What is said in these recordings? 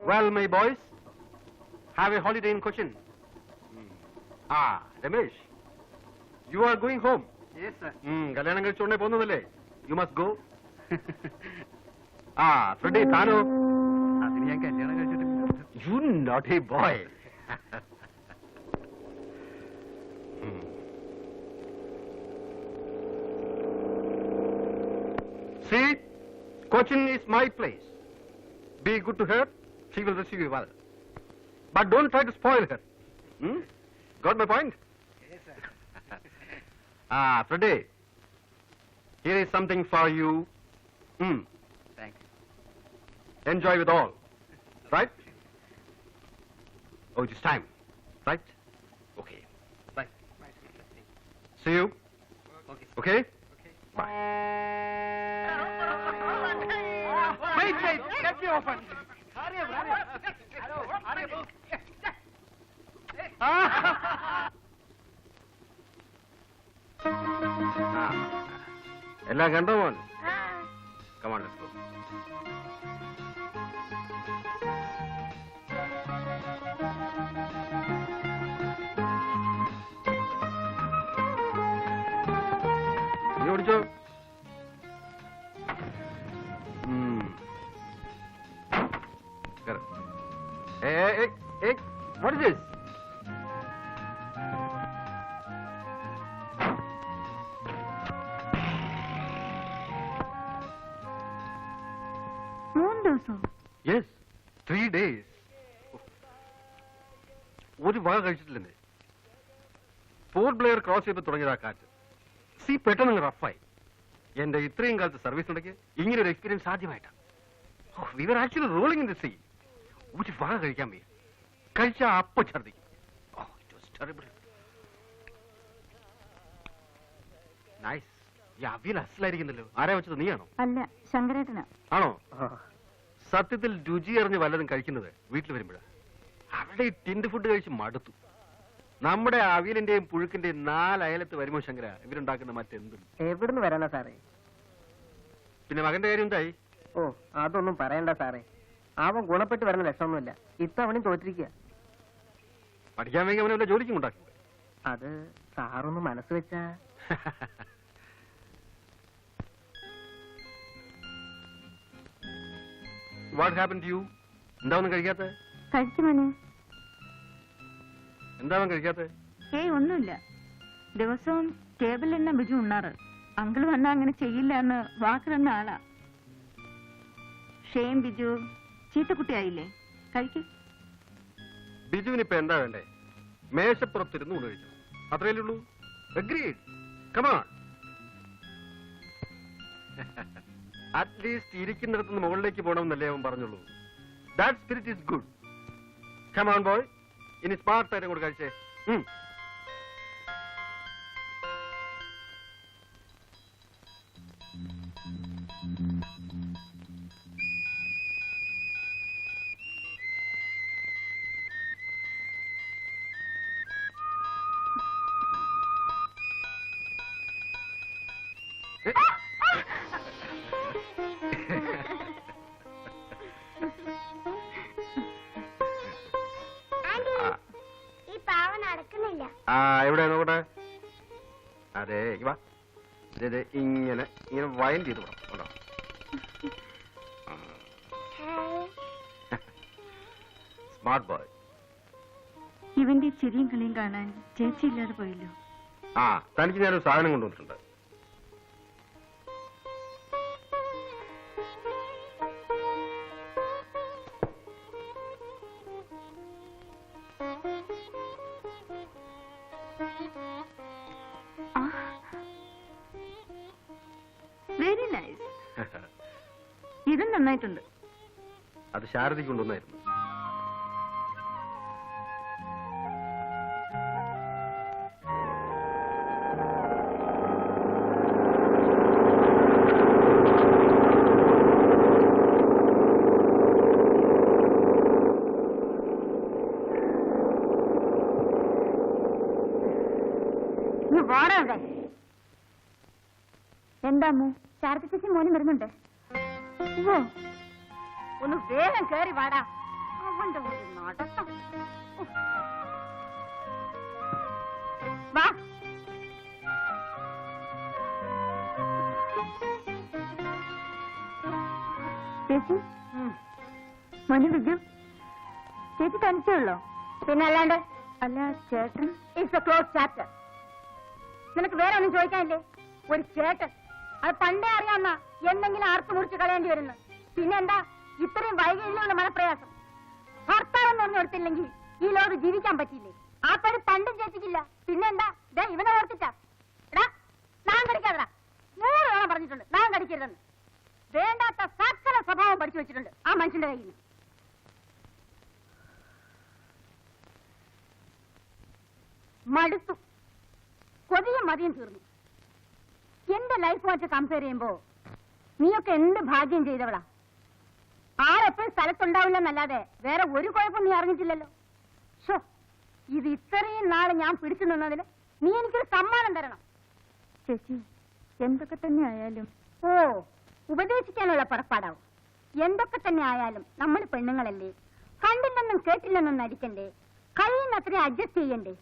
Well, my boys, have a holiday in Cochin. Ramesh, you are going home. Yes, sir. Kalyanam കഴിച്ചോണ്ടേ പോകുന്നതല്ലേ? You must go. Freddie, താനോ? അതിന് ഞാൻ കല്യാണം കഴിച്ചിട്ടില്ല. You naughty boy. See, Cochin is my place. Be good to her. She will receive you well. But don't try to spoil her. Got my point? Yes, sir. Freddie, here is something for you. Thank you. Enjoy with all. Right? Oh, it is time. Right? Okay. Bye. See you. Okay. Okay? Okay. Bye. Wait. Let me open. Hurry up. Hello. Hurry up. എല്ലാം കണ്ടോ മോൻ? Come on, let's go. നീ ഓടിച്ചോ. Hey, what is this? Yes, 3 days. ഒരു വക കഴിച്ചിട്ടില്ലെന്നേ. Port Blair cross ചെയ്ത് തുടങ്ങിയതാ കാറ്റ്. See പെട്ടെന്ന് റഫായി. എന്റെ ഇത്രയും കാലത്ത് സർവീസ് ഉണ്ടെങ്കിൽ ഇങ്ങനെ ഒരു എക്സ്പീരിയൻസ് ആദ്യമായിട്ടാണ്. We were actually rolling in the sea. ഒരു വക കഴിക്കാൻ വയ്യ. കഴിച്ചാ അപ്പൊ ഛർദിക്കും. It was terrible. നൈസ്. ഈ അവിയൽ അസലായിരിക്കുന്നല്ലോ. ആരാ വെച്ചത്, നീയാണോ? അല്ല, ശങ്കരേട്ടനാ. ആണോ? സത്യത്തിൽ രുചി അറിഞ്ഞ് വല്ലതും കഴിക്കുന്നത് വീട്ടിൽ വരുമ്പോഴാണ്. അവിടെ ഈ ടിൻഡ് ഫുഡ് കഴിച്ച് മടുത്തു. നമ്മുടെ അവിയലിന്റെയും പുഴുക്കിന്റെയും 4 അയലത്ത് വരുമോ ശങ്കര ഇവരുണ്ടാക്കുന്ന മറ്റെന്തും. എവിടുന്ന് വരാനാ സാറേ? പിന്നെ മകന്റെ കാര്യം എന്തായി? ഓ, അതൊന്നും പറയണ്ട സാറേ. അവൻ ഗുണപ്പെട്ട് വരുന്ന ലക്ഷമൊന്നുമില്ല. ഇത്തവണയും തോറ്റിരിക്കുക. പഠിക്കാൻ വേണ്ടി അവനെ വല്ല ജോലിക്കും ഉണ്ടാക്കി. അത് സാറൊന്ന് മനസ്സ് വെച്ചാ. What happened to you? എന്താ ഒന്നും കഴിക്കാത്ത? കഴിച്ചു മോനെ. എന്താ അവൻ കഴിക്കാത്ത? ഒന്നുമില്ല. ദിവസവും ടേബിളിൽ തന്നെ ബിജു ഉണ്ണാറ്. അങ്കിൾ വന്നാ അങ്ങനെ ചെയ്യില്ല എന്ന് വാക്ക് തന്ന ആളാ. ഷെയിം ബിജു, ചീത്തക്കുട്ടിയായില്ലേ? കഴിക്കും. ബിജുവിന് ഇപ്പൊ എന്താ വേണ്ടേ? മേശപ്പുറത്തിരുന്ന് ഊണ് കഴിക്കണം. അത്രയല്ലേ ഉള്ളൂ. Agreed. Come on. അറ്റ്ലീസ്റ്റ് ഇരിക്കുന്നിടത്തുനിന്ന് മുകളിലേക്ക് പോകണമെന്നല്ലേ അവൻ പറഞ്ഞുള്ളൂ. That spirit is good. Come on boy, ഇനി സ്മാർട്ട് ആയിട്ട് കൂടെ കഴിച്ചേ. എവിടെ നോക്കട്ടെ. അതെ, ഇങ്ങനെ വൈൻഡ് ചെയ്ത് പോകണം. Smart boy. ഇവന്റെ ചിരിയും കളിയും കാണാൻ ചേച്ചി ഇല്ലാതെ പോയല്ലോ. തനിക്ക് ഞാനൊരു സാധനം കൊണ്ടുവന്നിട്ടുണ്ട്. Very nice. ഇതും നന്നായിട്ടുണ്ട്. അത് ശാരദയ്ക്ക് കൊണ്ടുവന്നായിരുന്നു. എന്താ ശാരദ ചേച്ചി മോനും വരുന്നുണ്ട്. ഒന്ന് വേഗം കേറി വാടാ. അവന്റെ ഒരു നടത്തം. വാ. ചേച്ചി മോനെ വിജു, ചേച്ചി തനിച്ചേ ഉള്ളോ? പിന്നെ അല്ലാണ്ട്. അല്ല ചേട്ടൻ. It's A close chapter. നിനക്ക് വേറെ ഒന്നും ചോദിക്കാനില്ലേ? ഒരു ചേട്ടൻ, അത് പണ്ടേ അറിയാവുന്ന എന്തെങ്കിലും ആർപ്പ് മുറിച്ച് കളയേണ്ടി വരുന്നു. പിന്നെന്താ ഇത്രയും വൈകല്യമുള്ള മനപ്രയാസം? ഭർത്താവെന്ന് പറഞ്ഞു കൊടുത്തില്ലെങ്കിൽ ഈ ലോകം ജീവിക്കാൻ പറ്റിയില്ലേ? ആ പടി പണ്ടും ചേച്ചിക്കില്ല. പിന്നെന്താ ഇവനെ ഓർത്തിട്ടാ? എടാ നാം കടിക്കാതെടാ. 100 തവണ പറഞ്ഞിട്ടുണ്ട് നാം കടിക്കരുതെന്ന്. വേണ്ടാത്ത സകല സ്വഭാവം പഠിച്ചു വെച്ചിട്ടുണ്ട് ആ മനുഷ്യന്റെ കയ്യിൽ നിന്ന്. മടുത്തു. കൊതിയും മതിയും തീർന്നു. എന്റെ ലൈഫ് വെച്ച് കമ്പയർ ചെയ്യുമ്പോ നീയൊക്കെ എന്ത് ഭാഗ്യം ചെയ്തവളാ. ആരെപ്പോഴും സ്ഥലത്തുണ്ടാവില്ലെന്നല്ലാതെ വേറെ ഒരു കുഴപ്പം നീ അറിഞ്ഞിട്ടില്ലല്ലോ. ഷോ, ഇത് ഇത്രയും നാളെ ഞാൻ പിടിച്ചു നിന്നതിന് നീ എനിക്കൊരു സമ്മാനം തരണം. ചേച്ചി എന്തൊക്കെ തന്നെ ആയാലും. ഓ, ഉപദേശിക്കാനുള്ള പുറപ്പാടാവും. എന്തൊക്കെ തന്നെ ആയാലും നമ്മൾ പെണ്ണുങ്ങളല്ലേ, കണ്ടില്ലെന്നും കേട്ടില്ലെന്നും നടിക്കണ്ടേ, കഴിയുന്നത്രയും അഡ്ജസ്റ്റ് ചെയ്യണ്ടേ.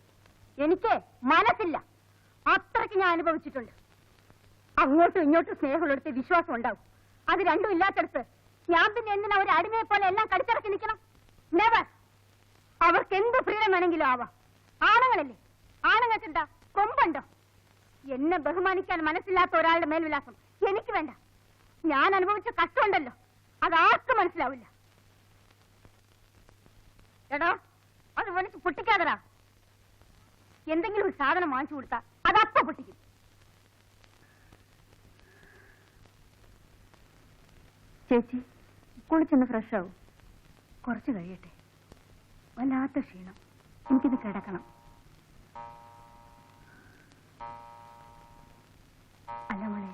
എനിക്ക് മനസ്സില്ല, അത്രയ്ക്ക് ഞാൻ അനുഭവിച്ചിട്ടുണ്ട്. അങ്ങോട്ടും ഇങ്ങോട്ടും സ്നേഹമുള്ളടുത്ത് വിശ്വാസം ഉണ്ടാവും. അത് രണ്ടും ഇല്ലാത്തടത്ത് ഞാൻ പിന്നെ എന്തിനാ ഒരു അടിമയെ പോലെ എല്ലാം കടിച്ചിറക്കി നിൽക്കണം? നെവർ. അവർക്ക് എന്ത് ഫ്രീഡം വേണമെങ്കിലും ആവാം. ആണുങ്ങളല്ലേ, ആണുങ്ങൾക്കെന്താ കൊമ്പുണ്ടോ? എന്നെ ബഹുമാനിക്കാൻ മനസ്സില്ലാത്ത ഒരാളുടെ മേൽവിലാസം എനിക്ക് വേണ്ട. ഞാൻ അനുഭവിച്ച കഷ്ടമുണ്ടല്ലോ, അതാർക്കും മനസ്സിലാവില്ല. എടാ അത് വലിച്ച് പൊട്ടിക്കാതടാ. എന്തെങ്കിലും ഒരു സാധനം വാങ്ങിച്ചു കൊടുത്താ അതപ്പ പൊട്ടിക്കും. ചേച്ചി കുളിച്ചൊന്ന് ഫ്രഷ് ആവും. കുറച്ച് കഴിയട്ടെ. വല്ലാത്ത ക്ഷീണം. എനിക്കിത് കിടക്കണം. അല്ല മോളെ,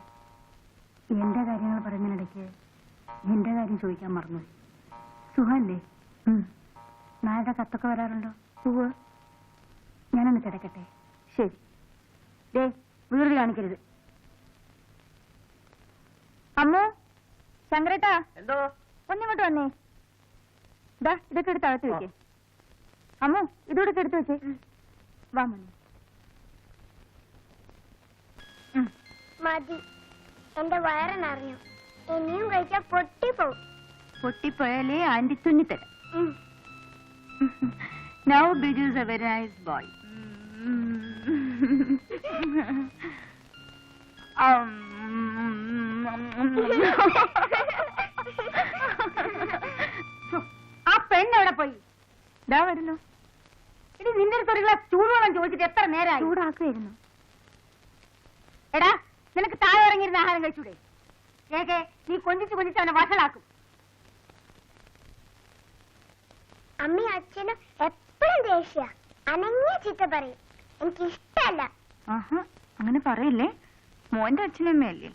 എന്റെ കാര്യങ്ങൾ പറയുന്നതിനിടയ്ക്ക് എന്റെ കാര്യം ചോദിക്കാൻ മറന്നുപോയി. സുഖല്ലേ? നാളെ കത്തൊക്കെ വരാറുണ്ടോ? സുഖ. ഞാനൊന്ന് കിടക്കട്ടെ. ശരി. ദേ വീട് കാണിക്കരുത്. അമ്മ, ശങ്കരേട്ടാ, എന്തോ ഒന്നിങ്ങോട്ട് വന്നേ. ഇതാ ഇതൊക്കെ എടുത്ത് അകത്ത് വെക്കേ. അമ്മ ഇതോടൊക്കെ എടുത്ത് വെച്ചേ. വാ മോനെ. മതി, എന്റെ വയറിനറിഞ്ഞു. ഇനിയും കഴിച്ചാൽ പൊട്ടിപ്പോവും. പൊട്ടിപ്പോയാലേ anti തുന്നിത്തരാം. Now Biju is a very nice boy. ആ പെണ്ണെവിടെ പോയി? ഇതാ വരുന്നു. ഇനി നിന്റെ അടുത്ത് ഒരു ഗ്ലാസ് ചൂടുവെള്ളം ചോദിച്ചിട്ട് എത്ര നേരമായി? ചൂടാക്കുമായിരുന്നു. എടാ നിനക്ക് താഴെ ഇറങ്ങിയിരുന്ന ആഹാരം കഴിച്ചൂടെ? കേക്കെ നീ കൊഞ്ചിച്ച് കൊഞ്ചിച്ച് അവനെ വഷളാക്കും. അമ്മയും അച്ഛനും എപ്പോഴും ദേഷ്യ, അനങ്ങിയ ചീത്ത പറയും. എനിക്ക് ഇഷ്ടമല്ല. ആഹാ, അങ്ങനെ പറയില്ലേ. മോന്റെ അച്ഛനമ്മയല്ലേ.